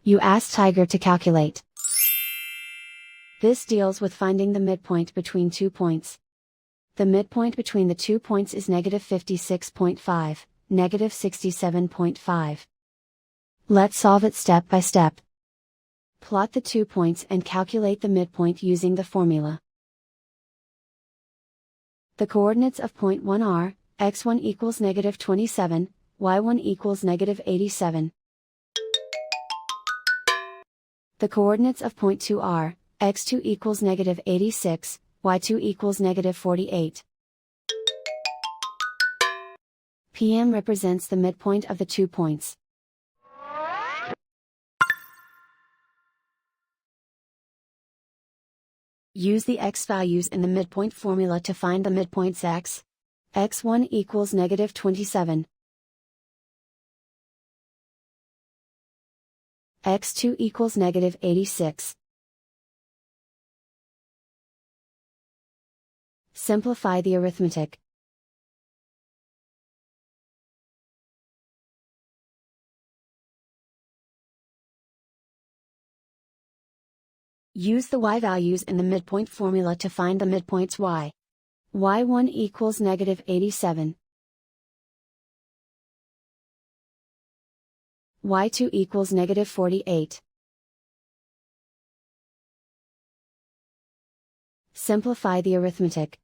You ask Tiger to calculate. This deals with finding the midpoint between 2 points. The midpoint between the 2 points is -56.5, -67.5. Let's solve it step by step. Plot the 2 points and calculate the midpoint using the formula. The coordinates of point 1 are, x1 equals -27, y1 equals -87. The coordinates of point 2 are, x2 equals -86, y2 equals -48. PM represents the midpoint of the 2 points. Use the x values in the midpoint formula to find the midpoints x. x1 equals -27. x2 equals -86. Simplify the arithmetic. Use the y values in the midpoint formula to find the midpoints y. y1 equals -87. y2 equals -48. Simplify the arithmetic.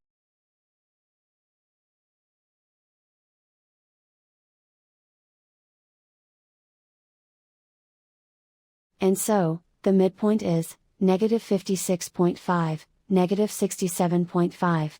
And so, the midpoint is -56.5, -67.5.